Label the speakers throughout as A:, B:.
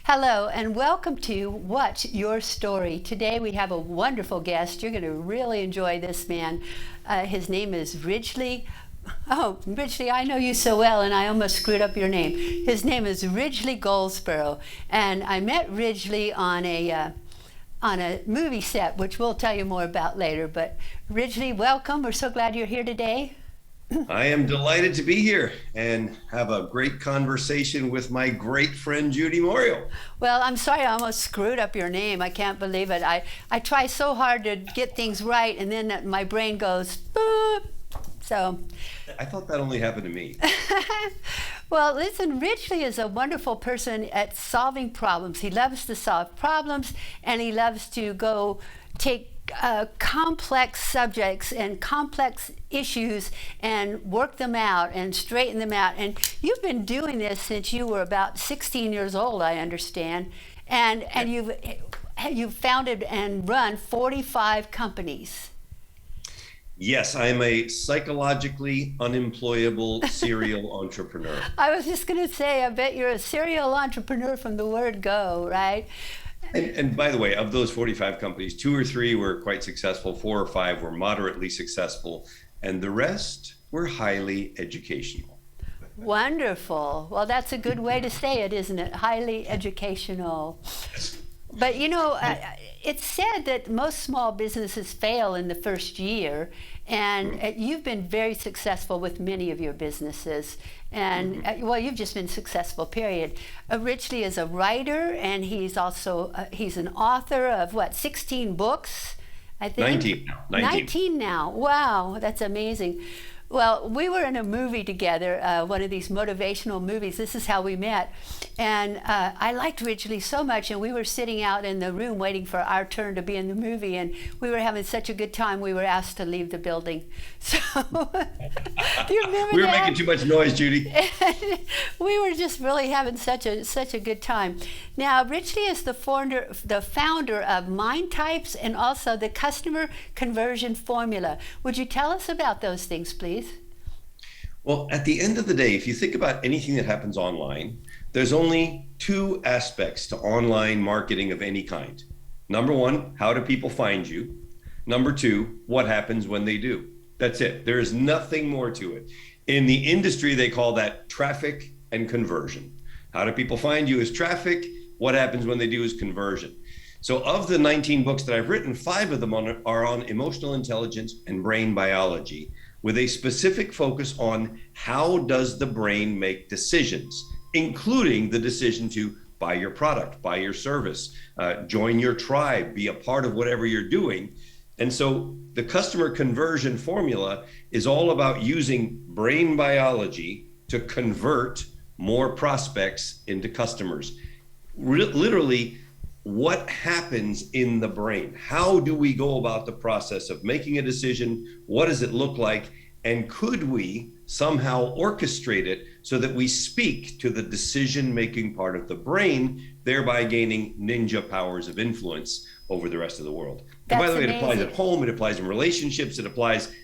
A: Hello and welcome to What's Your Story. Today we have a wonderful guest. You're going to really enjoy this man. His name is Ridgely. Oh, Ridgely, I know you so well and I almost screwed up your name. His name is Ridgely Goldsborough. And I met Ridgely on a movie set, which we'll tell you more about later. But Ridgely, welcome. We're so glad you're here today.
B: I am delighted to be here and have a great conversation with my great friend Judy Morial.
A: Well, I'm sorry I almost screwed up your name. I can't believe it. I try so hard to get things right, and then my brain goes, boop. So
B: I thought that only happened to me.
A: Well, listen, Ridgely is a wonderful person at solving problems. He loves to solve problems, and he loves to go take complex subjects and complex issues and work them out and straighten them out. And you've been doing this since you were about 16 years old, I understand. And you've founded and run 45 companies.
B: Yes, I'm a psychologically unemployable serial entrepreneur.
A: I was just going to say, I bet you're a serial entrepreneur from the word go, right?
B: And by the way, of those 45 companies, 2 or 3 were quite successful, 4 or 5 were moderately successful, and the rest were highly educational.
A: Wonderful. Well, that's a good way to say it, isn't it? Highly educational. But you know, it's said that most small businesses fail in the first year, and you've been very successful with many of your businesses. And well, you've just been successful, period. Ridgely is a writer, and he's also he's an author of what, 16 books, I think?
B: 19 now.
A: 19 now. Wow, that's amazing. Well, we were in a movie together, one of these motivational movies. This is how we met. And I liked Ridgely so much, and we were sitting out in the room waiting for our turn to be in the movie, and we were having such a good time, we were asked to leave the building. So, do you remember
B: We were
A: that?
B: making too much noise, Judy.
A: We were just really having such a good time. Now, Ridgely is the founder of Mind Types and also the Customer Conversion Formula. Would you tell us about those things, please?
B: Well, at the end of the day, if you think about anything that happens online, there's only 2 aspects to online marketing of any kind. Number 1, how do people find you? Number 2, what happens when they do? That's it. There is nothing more to it. In the industry, they call that traffic and conversion. How do people find you is traffic. What happens when they do is conversion. So of the 19 books that I've written, 5 of them are on emotional intelligence and brain biology, with a specific focus on how does the brain make decisions, including the decision to buy your product, buy your service, join your tribe, be a part of whatever you're doing. And so the customer conversion formula is all about using brain biology to convert more prospects into customers. Literally, what happens in the brain? How do we go about the process of making a decision? What does it look like? And could we somehow orchestrate it so that we speak to the decision-making part of the brain, thereby gaining ninja powers of influence over the rest of the world? And by the way, it applies at home, it applies in relationships, it applies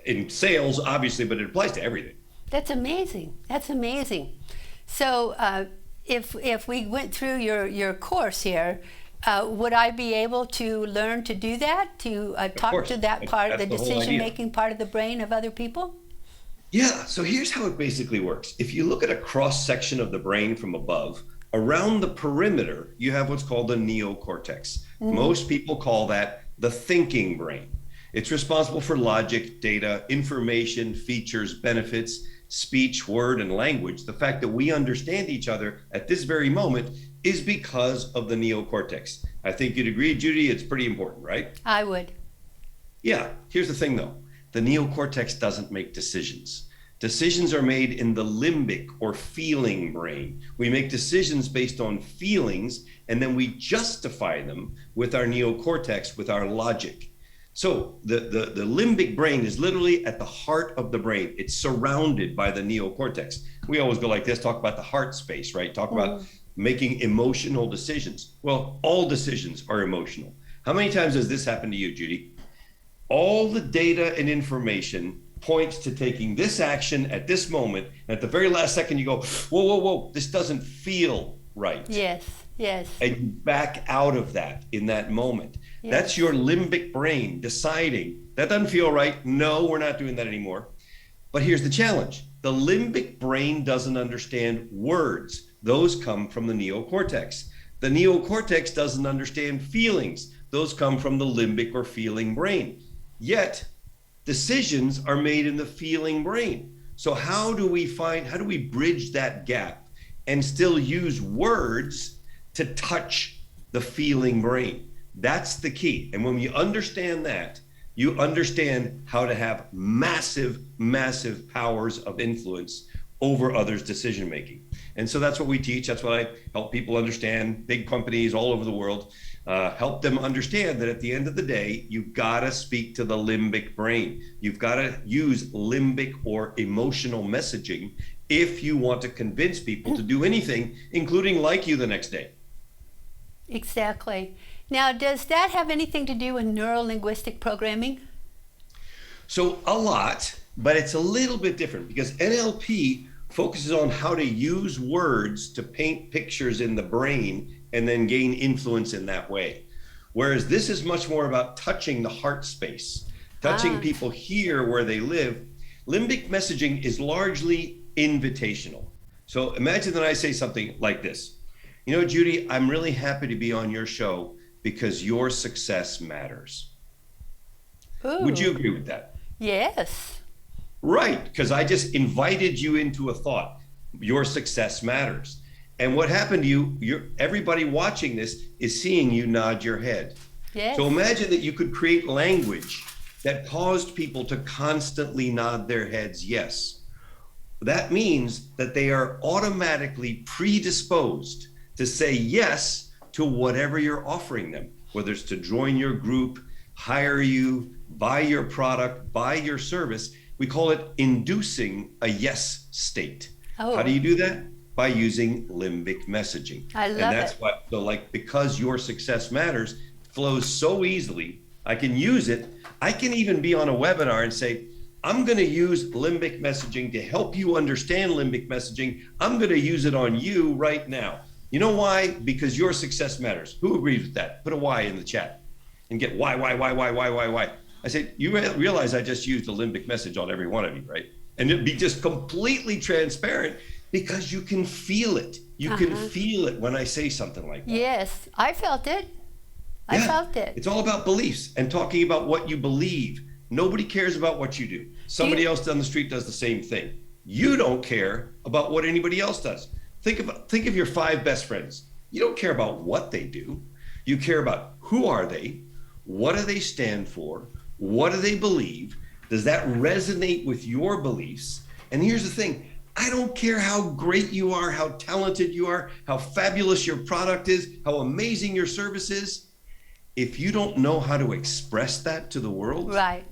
B: in sales, obviously, but it applies to everything.
A: That's amazing. That's amazing. So if we went through your course here, would I be able to learn to do that, to talk to that part, the decision-making part of the brain of other people?
B: Yeah, so here's how it basically works. If you look at a cross-section of the brain from above, around the perimeter, you have what's called the neocortex. Most people call that the thinking brain. It's responsible for logic, data, information, features, benefits, speech, word, and language. The fact that we understand each other at this very moment is because of the neocortex. I think you'd agree, Judy, it's pretty important, right?
A: I would.
B: Yeah, here's the thing though. The neocortex doesn't make decisions. Decisions are made in the limbic or feeling brain. We make decisions based on feelings, and then we justify them with our neocortex, with our logic. So the limbic brain is literally at the heart of the brain. It's surrounded by the neocortex. We always go like this, talk about the heart space, right? Talk about making emotional decisions. Well, all decisions are emotional. How many times has this happened to you, Judy? All the data and information points to taking this action at this moment. And at the very last second, you go, whoa, whoa, whoa, this doesn't feel right.
A: Yes, yes,
B: And you back out of that in that moment.
A: yes.
B: That's your limbic brain deciding that doesn't feel right. No, we're not doing that anymore. But here's the challenge. The limbic brain doesn't understand words. Those come from the neocortex. The neocortex doesn't understand feelings. Those come from the limbic or feeling brain. Yet decisions are made in the feeling brain. So how do we bridge that gap and still use words to touch the feeling brain? That's the key. And when you understand that, you understand how to have massive, massive powers of influence over others' decision making. And so that's what we teach. That's what I help people understand. Big companies all over the world, help them understand that at the end of the day, you've got to speak to the limbic brain. You've got to use limbic or emotional messaging if you want to convince people to do anything, including like you the next day.
A: Exactly. Now, does that have anything to do with neuro-linguistic programming?
B: So a lot, but it's a little bit different because NLP focuses on how to use words to paint pictures in the brain and then gain influence in that way. Whereas this is much more about touching the heart space, touching people here where they live. Limbic messaging is largely invitational. So imagine that I say something like this. You know, Judy, I'm really happy to be on your show because your success matters.
A: Ooh.
B: Would you agree with that?
A: Yes.
B: Right, because I just invited you into a thought. Your success matters. And what happened to you, everybody watching this is seeing you nod your head.
A: Yes.
B: So imagine that you could create language that caused people to constantly nod their heads yes. That means that they are automatically predisposed to say yes to whatever you're offering them, whether it's to join your group, hire you, buy your product, buy your service. We call it inducing a yes state.
A: Oh.
B: How do you do that? By using limbic messaging.
A: I love
B: and that's
A: it.
B: what, so like, because your success matters flows so easily, I can use it. I can even be on a webinar and say, I'm going to use limbic messaging to help you understand limbic messaging. I'm going to use it on you right now. You know why? Because your success matters. Who agrees with that? Put a Y in the chat and get why. I said, you realize I just used a limbic message on every one of you, right? And it'd be just completely transparent because you can feel it. You can feel it when I say something like that.
A: Yes, I felt it. I felt it.
B: It's all about beliefs and talking about what you believe. Nobody cares about what you do. Somebody else down the street does the same thing. You don't care about what anybody else does. Think of your 5 best friends. You don't care about what they do. You care about who are they, what do they stand for, what do they believe? Does that resonate with your beliefs? And here's the thing, I don't care how great you are, how talented you are, how fabulous your product is, how amazing your service is. If you don't know how to express that to the world,
A: Right.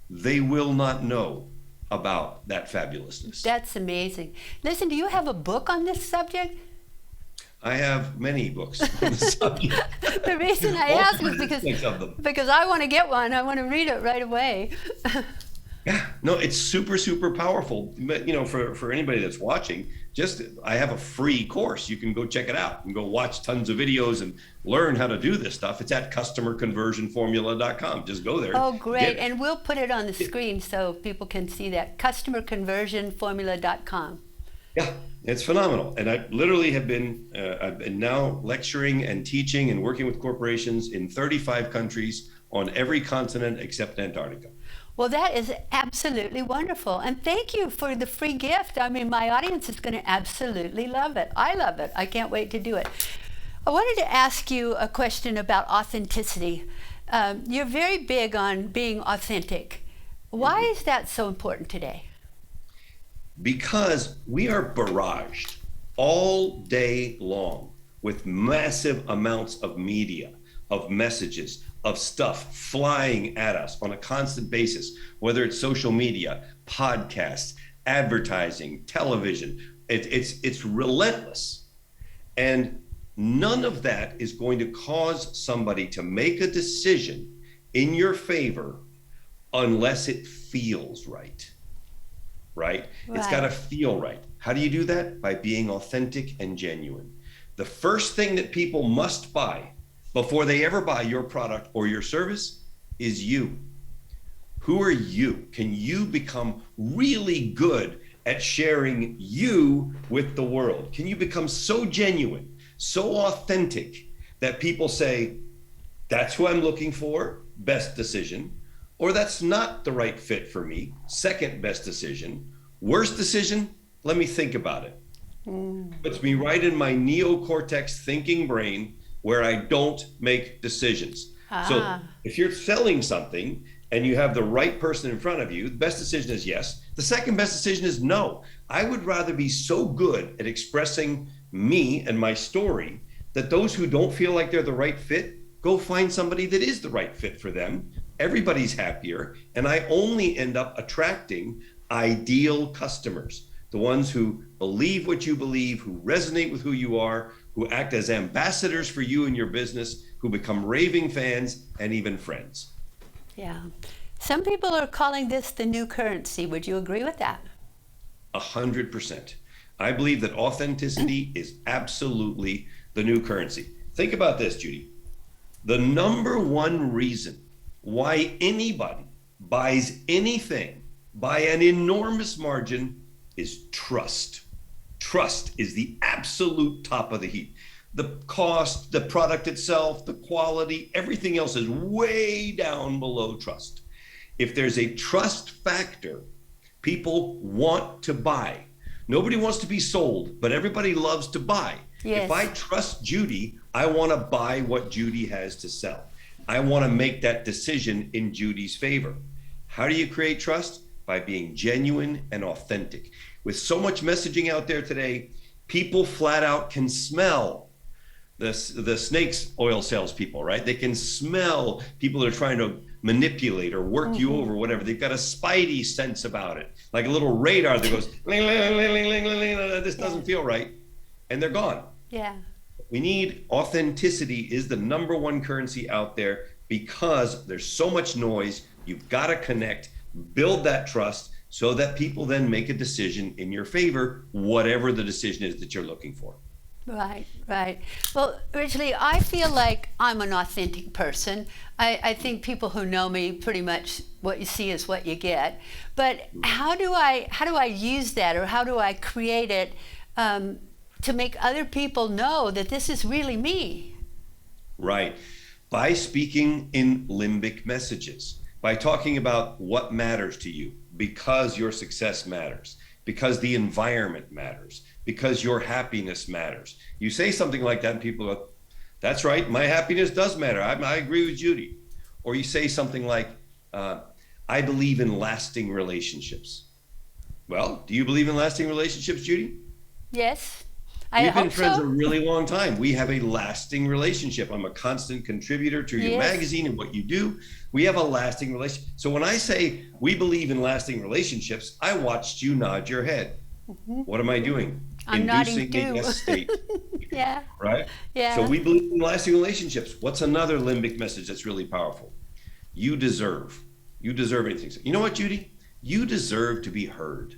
B: they will not know about that fabulousness.
A: That's amazing. Listen, do you have a book on this subject?
B: I have many books on the subject.
A: The reason I
B: All
A: ask is
B: kinds of them.
A: because I want to get one. I want to read it right away.
B: Yeah, no, it's super, super powerful. But, you know, for anybody that's watching, I have a free course. You can go check it out and go watch tons of videos and learn how to do this stuff. It's at customerconversionformula.com. Just go there.
A: Oh, great.
B: Get it.
A: And we'll put it on the screen so people can see that. Customerconversionformula.com.
B: Yeah, it's phenomenal. And I literally have been, I've been now lecturing and teaching and working with corporations in 35 countries on every continent except Antarctica.
A: Well, that is absolutely wonderful. And thank you for the free gift. I mean, my audience is going to absolutely love it. I love it. I can't wait to do it. I wanted to ask you a question about authenticity. You're very big on being authentic. Why is that so important today?
B: Because we are barraged all day long with massive amounts of media, of messages, of stuff flying at us on a constant basis, whether it's social media, podcasts, advertising, television. It's relentless. And none of that is going to cause somebody to make a decision in your favor unless it feels right. Right? It's got to feel right. How do you do that? By being authentic and genuine. The first thing that people must buy before they ever buy your product or your service is you. Who are you? Can you become really good at sharing you with the world? Can you become so genuine, so authentic that people say, that's who I'm looking for, best decision, or that's not the right fit for me, second best decision, worst decision, let me think about it. Puts me right in my neocortex thinking brain where I don't make decisions. So if you're selling something and you have the right person in front of you, the best decision is yes. The second best decision is no. I would rather be so good at expressing me and my story that those who don't feel like they're the right fit, go find somebody that is the right fit for them. Everybody's happier, and I only end up attracting ideal customers, the ones who believe what you believe, who resonate with who you are, who act as ambassadors for you and your business, who become raving fans and even friends.
A: Yeah. Some people are calling this the new currency. Would you agree with that?
B: 100%. I believe that authenticity is absolutely the new currency. Think about this, Judy. The number one reason why anybody buys anything by an enormous margin is trust. Trust is the absolute top of the heap. The cost, the product itself, the quality, everything else is way down below trust. If there's a trust factor, people want to buy. Nobody wants to be sold, but everybody loves to buy.
A: Yes.
B: If I trust Judy, I want to buy what Judy has to sell. I want to make that decision in Judy's favor. How do you create trust? By being genuine and authentic. With so much messaging out there today, people flat out can smell the snakes oil salespeople, right? They can smell people that are trying to manipulate or work you over, whatever. They've got a spidey sense about it, like a little radar that goes, ling, ling, ling, ling, ling, ling, ling, this doesn't feel right, and they're gone.
A: Yeah.
B: We need authenticity is the number one currency out there because there's so much noise. You've got to connect, build that trust so that people then make a decision in your favor, whatever the decision is that you're looking for.
A: Right, right. Well, originally, I feel like I'm an authentic person. I think people who know me, pretty much what you see is what you get. But how do I use that, or how do I create it to make other people know that this is really me?
B: Right. By speaking in limbic messages, by talking about what matters to you, because your success matters, because the environment matters, because your happiness matters. You say something like that and people go, that's right, my happiness does matter. I agree with Judy. Or you say something like, I believe in lasting relationships. Well, do you believe in lasting relationships, Judy?
A: Yes.
B: We've been friends a really long time. We have a lasting relationship. I'm a constant contributor to your magazine and what you do. We have a lasting relationship. So when I say we believe in lasting relationships, I watched you nod your head. What am I doing?
A: I'm
B: Inducing
A: nodding
B: a yes state.
A: Yeah.
B: Right?
A: Yeah.
B: So we believe in lasting relationships. What's another limbic message that's really powerful? You deserve. You deserve anything. You know what, Judy? You deserve to be heard.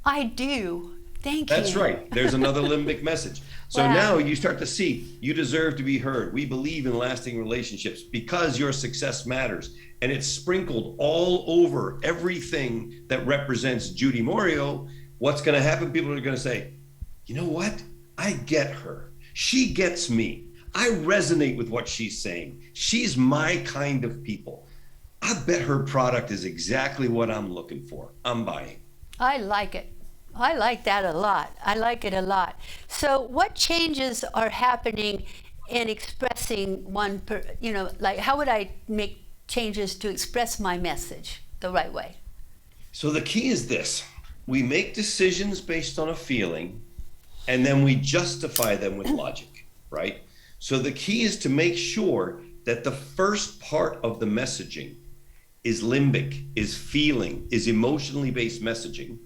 A: I do. Thank you.
B: That's right. There's another limbic message. So now you start to see you deserve to be heard. We believe in lasting relationships because your success matters. And it's sprinkled all over everything that represents Judy Morio. What's going to happen? People are going to say, you know what? I get her. She gets me. I resonate with what she's saying. She's my kind of people. I bet her product is exactly what I'm looking for. I'm buying.
A: I like it. I like that a lot. I like it a lot. So what changes are happening in expressing like how would I make changes to express my message the right way?
B: So the key is this. We make decisions based on a feeling, and then we justify them with logic, right? So the key is to make sure that the first part of the messaging is limbic, is feeling, is emotionally based messaging.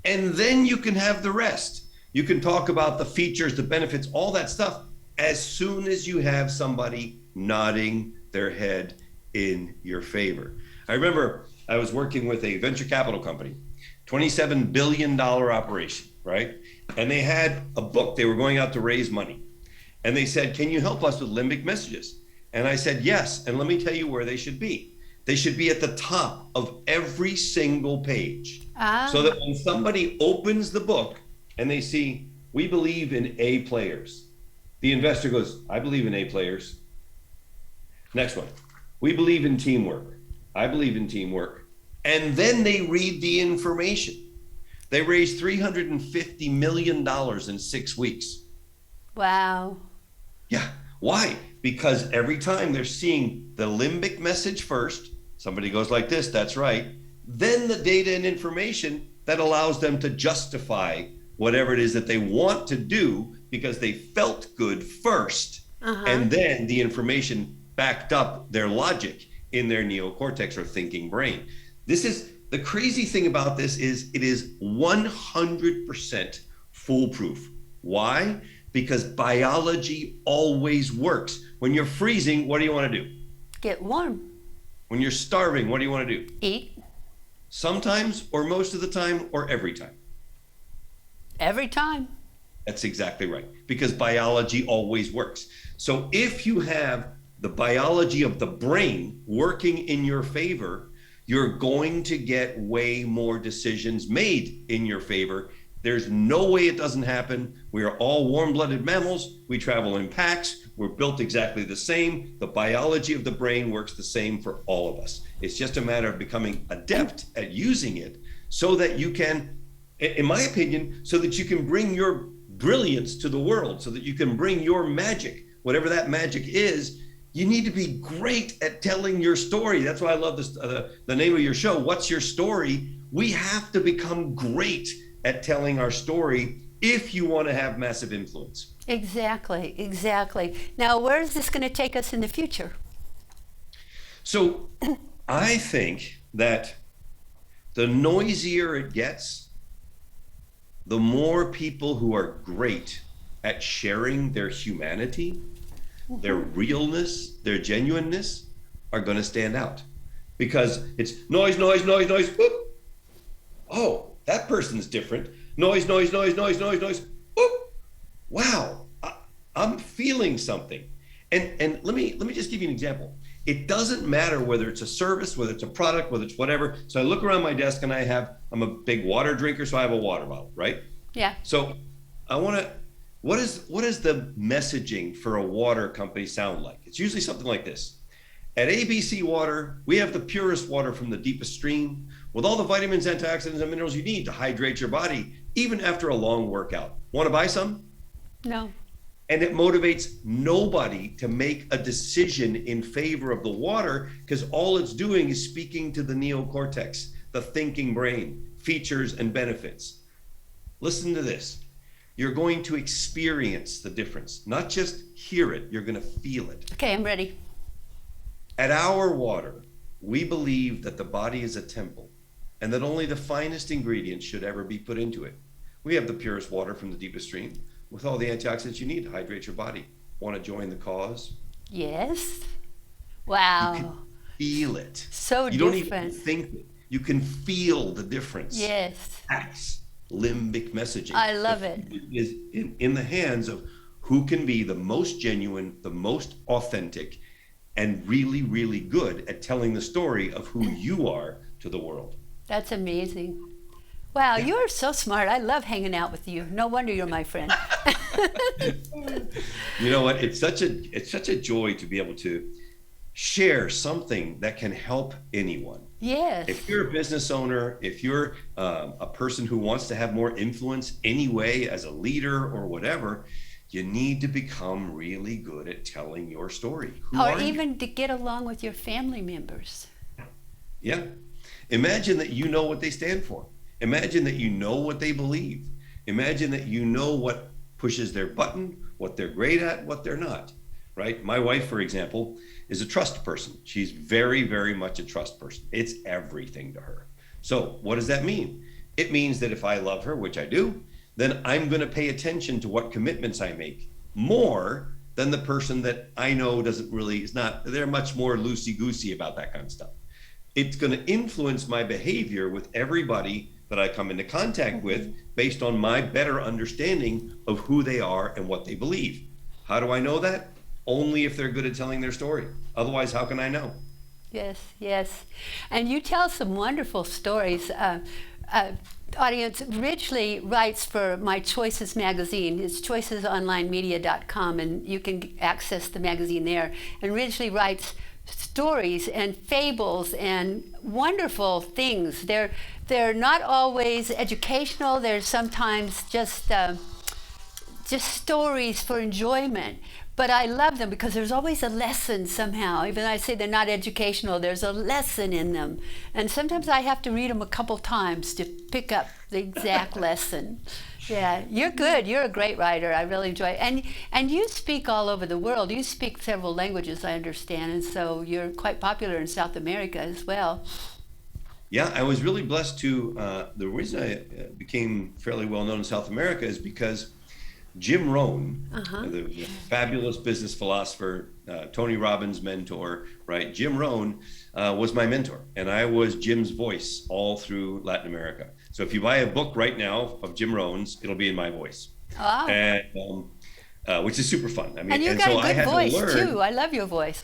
B: And then you can have the rest. You can talk about the features, the benefits, all that stuff, as soon as you have somebody nodding their head in your favor. I remember I was working with a venture capital company, $27 billion operation, right? And they had a book. They were going out to raise money. And they said, can you help us with limbic messages? And I said, yes. And let me tell you where they should be. They should be at the top of every single page. So that when somebody opens the book and they see, we believe in A players, the investor goes, I believe in A players. Next one, we believe in teamwork. I believe in teamwork. And then they read the information. They raised $350 million in 6 weeks.
A: Wow.
B: Yeah. Why? Because every time they're seeing the limbic message first, somebody goes like this, that's right. Then the data and information that allows them to justify whatever it is that they want to do because they felt good first. And then the information backed up their logic in their neocortex or thinking brain. This is the crazy thing about this is it is 100% foolproof. Why? Because biology always works. When you're freezing, what do you want to do?
A: Get warm.
B: When you're starving, what do you want to do?
A: Eat.
B: Sometimes, or most of the time, or every time?
A: Every time.
B: That's exactly right. Because biology always works. So if you have the biology of the brain working in your favor, you're going to get way more decisions made in your favor. There's no way it doesn't happen. We are all warm-blooded mammals. We travel in packs. We're built exactly the same. The biology of the brain works the same for all of us. It's just a matter of becoming adept at using it so that you can, in my opinion, so that you can bring your brilliance to the world, so that you can bring your magic, whatever that magic is. You need to be great at telling your story. That's why I love this, the name of your show, What's Your Story? We have to become great at telling our story if you want to have massive influence.
A: Exactly, exactly. Now, where is this going to take us in the future?
B: So I think that the noisier it gets, the more people who are great at sharing their humanity, their realness, their genuineness are going to stand out. Because it's noise, noise, noise, noise, whoop. Oh, that person's different. Noise, noise, noise, noise, noise, noise. Whoop. Wow, I'm feeling something. And let me just give you an example. It doesn't matter whether it's a service, whether it's a product, whether it's whatever. So I look around my desk and I'm a big water drinker, so I have a water bottle, right?
A: Yeah.
B: So I want to, what is the messaging for a water company sound like? It's usually something like this. At ABC Water, we have the purest water from the deepest stream with all the vitamins, antioxidants, and minerals you need to hydrate your body, even after a long workout. Want to buy some?
A: No.
B: And it motivates nobody to make a decision in favor of the water because all it's doing is speaking to the neocortex, the thinking brain, features and benefits. Listen to this. You're going to experience the difference, not just hear it, you're going to feel it.
A: Okay, I'm ready.
B: At our water, we believe that the body is a temple and that only the finest ingredients should ever be put into it. We have the purest water from the deepest stream with all the antioxidants you need to hydrate your body. Want to join the cause?
A: Yes. Wow.
B: You can feel it.
A: So
B: you
A: different.
B: don't even think it. You can feel the difference.
A: Yes.
B: That's limbic messaging.
A: I love it.
B: It is in the hands of who can be the most genuine, the most authentic, and really, really good at telling the story of who you are to the world.
A: That's amazing. Wow,
B: Yeah.
A: you're so smart. I love hanging out with you. No wonder you're my friend.
B: You know what? It's such a joy to be able to share something that can help anyone.
A: Yes.
B: If you're a business owner, if you're a person who wants to have more influence anyway as a leader or whatever, you need to become really good at telling your story. Who
A: Or
B: are you?
A: even to get along with your family members.
B: Yeah. Imagine that you know what they stand for. Imagine that you know what they believe. Imagine that you know what pushes their button, what they're great at, what they're not, right? My wife, for example, is a trust person. She's very, very much a trust person. It's everything to her. So what does that mean? It means that if I love her, which I do, then I'm going to pay attention to what commitments I make more than the person that I know they're much more loosey-goosey about that kind of stuff. It's going to influence my behavior with everybody that I come into contact with based on my better understanding of who they are and what they believe. How do I know that? Only if they're good at telling their story. Otherwise, how can I know?
A: Yes, yes. And you tell some wonderful stories. Audience, Ridgely writes for My Choices magazine. It's choicesonlinemedia.com, and you can access the magazine there. And Ridgely writes stories and fables and wonderful things. They're not always educational. They're sometimes just stories for enjoyment. But I love them because there's always a lesson somehow. Even though I say they're not educational, there's a lesson in them. And sometimes I have to read them a couple times to pick up the exact lesson. Yeah, you're good. You're a great writer. I really enjoy it. And you speak all over the world. You speak several languages, I understand. And so you're quite popular in South America as well.
B: Yeah, I was really blessed to. The reason I became fairly well known in South America is because Jim Rohn, the fabulous business philosopher, Tony Robbins' mentor, right? Jim Rohn was my mentor, and I was Jim's voice all through Latin America. So if you buy a book right now of Jim Rohn's, it'll be in my voice,
A: Wow.
B: and which is super fun. I mean,
A: And you
B: and
A: got
B: so
A: a
B: I
A: good
B: had
A: voice
B: to learn.
A: too. I love your voice.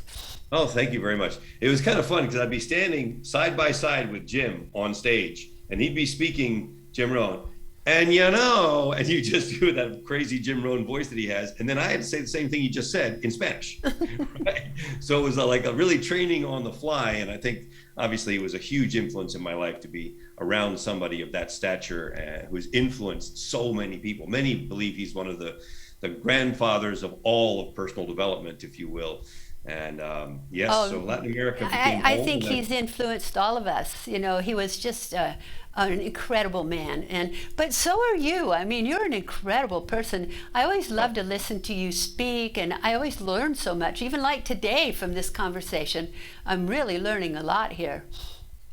B: Oh, thank you very much. It was kind of fun because I'd be standing side by side with Jim on stage, and he'd be speaking Jim Rohn. And and you just do that crazy Jim Rohn voice that he has. And then I had to say the same thing he just said in Spanish. Right? So it was like a really training on the fly. And I think obviously it was a huge influence in my life to be around somebody of that stature who's influenced so many people. Many believe he's one of the grandfathers of all of personal development, if you will. And yes, so Latin America became
A: I
B: home,
A: think
B: and
A: he's influenced all of us. You know, he was just an incredible man. But so are you. I mean, you're an incredible person. I always love to listen to you speak, and I always learn so much. Even like today from this conversation, I'm really learning a lot here.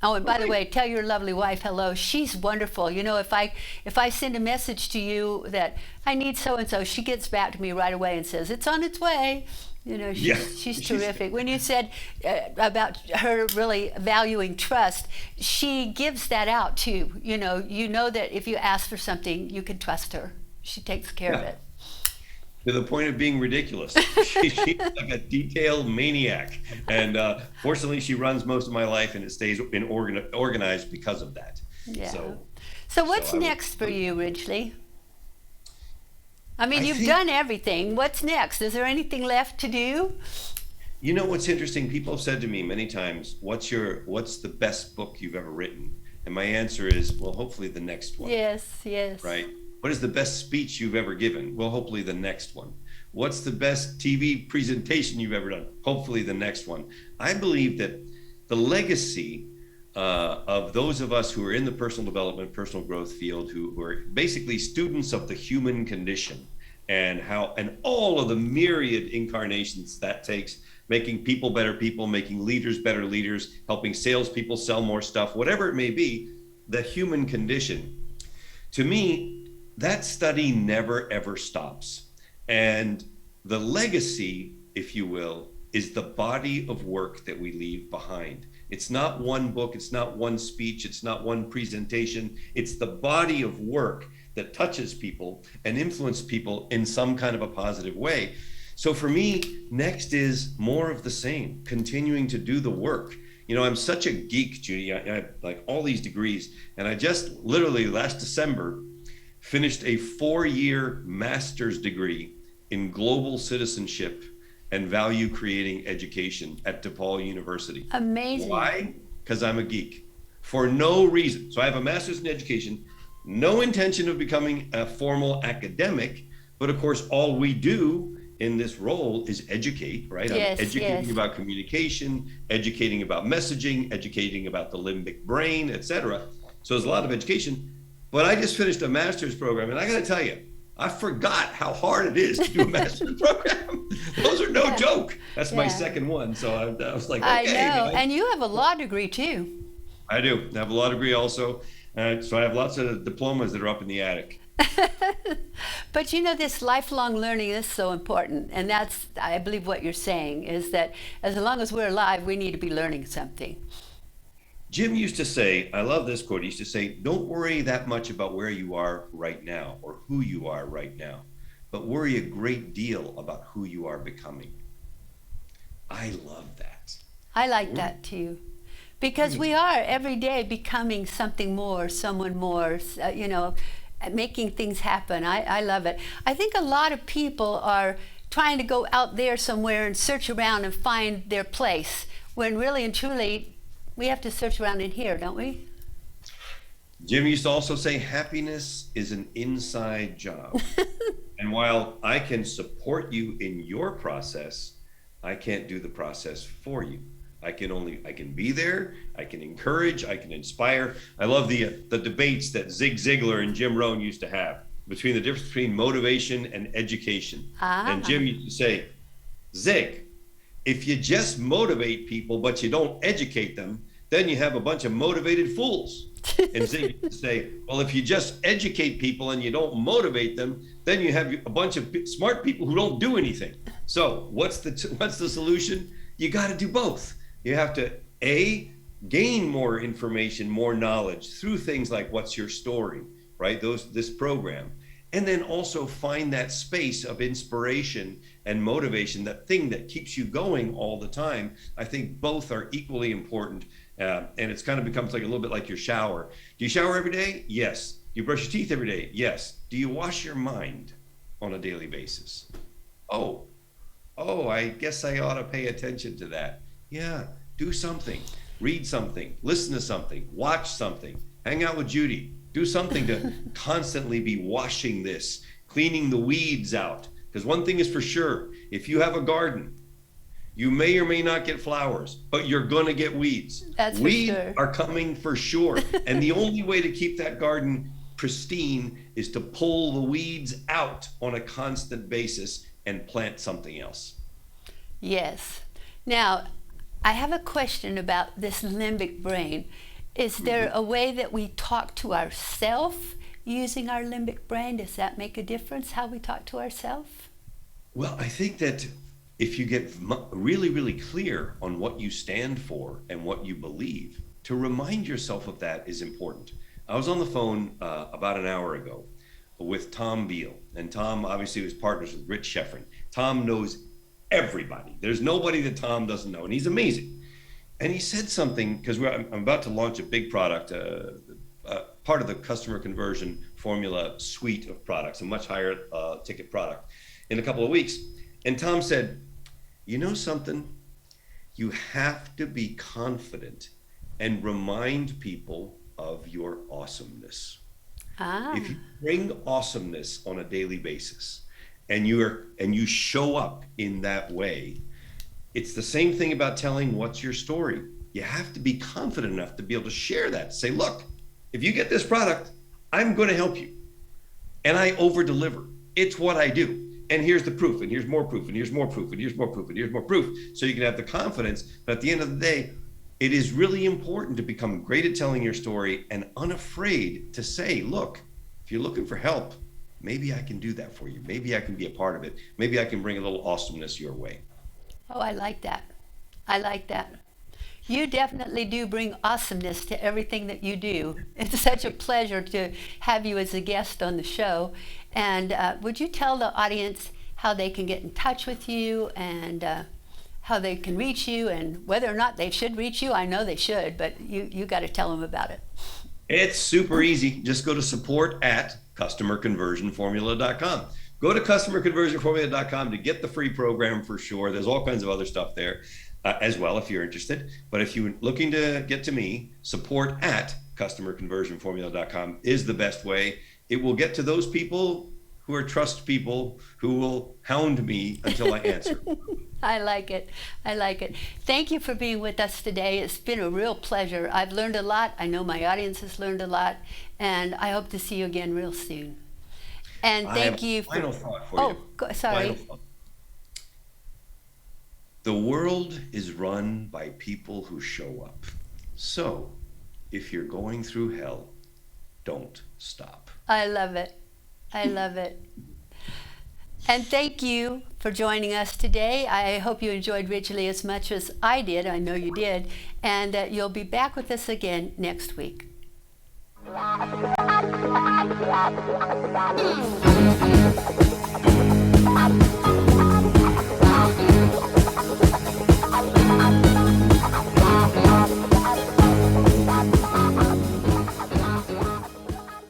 A: Oh, and by the way, tell your lovely wife hello. She's wonderful. You know, if I send a message to you that I need so and so, she gets back to me right away and says it's on its way. You know, she's terrific. When you said about her really valuing trust, she gives that out too. You know that if you ask for something, you can trust her. She takes care of it.
B: To the point of being ridiculous. She's like a detailed maniac. And fortunately, she runs most of my life, and it stays organized because of that.
A: Yeah. So what's next for you, Ridgely? I mean, you've done everything. What's next? Is there anything left to do?
B: You know what's interesting? People have said to me many times, what's the best book you've ever written? And my answer is, well, hopefully the next one.
A: Yes, yes.
B: Right? What is the best speech you've ever given? Well, hopefully the next one. What's the best TV presentation you've ever done? Hopefully the next one. I believe that the legacy of those of us who are in the personal development, personal growth field, who are basically students of the human condition and all of the myriad incarnations that takes, making people better people, making leaders better leaders, helping salespeople sell more stuff, whatever it may be, the human condition. To me, that study never ever stops. And the legacy, if you will, is the body of work that we leave behind. It's not one book, it's not one speech, it's not one presentation. It's the body of work that touches people and influences people in some kind of a positive way. So for me, next is more of the same, continuing to do the work. You know, I'm such a geek, Judy. I have like all these degrees, and I just literally last December finished a 4-year master's degree in global citizenship and value creating education at DePaul University.
A: Amazing.
B: Why? Because I'm a geek. For no reason. So I have a master's in education, no intention of becoming a formal academic, but of course, all we do in this role is educate, right?
A: Yes,
B: I'm educating
A: yes.
B: about communication, educating about messaging, educating about the limbic brain, etc. So there's a lot of education, but I just finished a master's program, and I got to tell you, I forgot how hard it is to do a master's program. Those are no joke. That's my second one. So I was like, okay.
A: I know. And you have a law degree too.
B: I do. I have a law degree also. So I have lots of diplomas that are up in the attic.
A: But you know, this lifelong learning is so important. And that's, I believe what you're saying is that as long as we're alive, we need to be learning something.
B: Jim used to say, I love this quote, he used to say, don't worry that much about where you are right now or who you are right now, but worry a great deal about who you are becoming. I love that.
A: I like that too. Because we are every day becoming something more, someone more, making things happen. I love it. I think a lot of people are trying to go out there somewhere and search around and find their place, when really and truly we have to search around in here, don't we?
B: Jim used to also say happiness is an inside job. And while I can support you in your process, I can't do the process for you. I can be there, I can encourage, I can inspire. I love the debates that Zig Ziglar and Jim Rohn used to have between the difference between motivation and education. And Jim used to say, Zig, if you just motivate people but you don't educate them, then you have a bunch of motivated fools. And Zig used to say, well, if you just educate people and you don't motivate them, then you have a bunch of smart people who don't do anything. So what's the solution? You got to do both. You have to, gain more information, more knowledge through things like What's Your Story, right? This program. And then also find that space of inspiration and motivation, that thing that keeps you going all the time. I think both are equally important. And it's kind of becomes like a little bit like your shower. Do you shower every day? Yes. Do you brush your teeth every day? Yes. Do you wash your mind on a daily basis? Oh, I guess I ought to pay attention to that. Yeah, do something, read something, listen to something, watch something, hang out with Judy, do something to constantly be washing this, cleaning the weeds out. Because one thing is for sure, if you have a garden, you may or may not get flowers, but you're going to get weeds.
A: That's
B: weeds
A: for sure.
B: are coming for sure. And the only way to keep that garden pristine is to pull the weeds out on a constant basis and plant something else.
A: Yes. Now, I have a question about this limbic brain. Is there a way that we talk to ourselves using our limbic brain? Does that make a difference, how we talk to ourselves?
B: Well, I think that if you get really, really clear on what you stand for and what you believe, to remind yourself of that is important. I was on the phone about an hour ago with Tom Beal, and Tom obviously was partners with Rich Schefrin. Tom knows everybody. There's nobody that Tom doesn't know, and he's amazing. And he said something, because I'm about to launch a big product, part of the customer conversion formula suite of products, a much higher ticket product, in a couple of weeks. And Tom said, you know something? You have to be confident and remind people of your awesomeness. If you bring awesomeness on a daily basis, and you show up in that way, it's the same thing about telling what's your story. You have to be confident enough to be able to share that. Say, look, if you get this product, I'm going to help you. And I over deliver. It's what I do. And here's the proof, and here's more proof, and here's more proof, and here's more proof, and here's more proof. So you can have the confidence. But at the end of the day, it is really important to become great at telling your story and unafraid to say, look, if you're looking for help, maybe I can do that for you. Maybe I can be a part of it. Maybe I can bring a little awesomeness your way.
A: Oh, I like that. I like that. You definitely do bring awesomeness to everything that you do. It's such a pleasure to have you as a guest on the show. And would you tell the audience how they can get in touch with you and how they can reach you and whether or not they should reach you? I know they should, but you got to tell them about it.
B: It's super easy. Just go to support@customerconversionformula.com. Go to customerconversionformula.com to get the free program for sure. There's all kinds of other stuff there as well if you're interested. But if you're looking to get to me, support@customerconversionformula.com is the best way. It will get to those people who are trust people who will hound me until I answer.
A: I like it. I like it. Thank you for being with us today. It's been a real pleasure. I've learned a lot. I know my audience has learned a lot. And I hope to see you again real soon. And thank you for...
B: Final thought for you.
A: Sorry.
B: The world is run by people who show up. So if you're going through hell, don't stop.
A: I love it. I love it. And thank you for joining us today. I hope you enjoyed Ridgely as much as I did. I know you did. And that you'll be back with us again next week.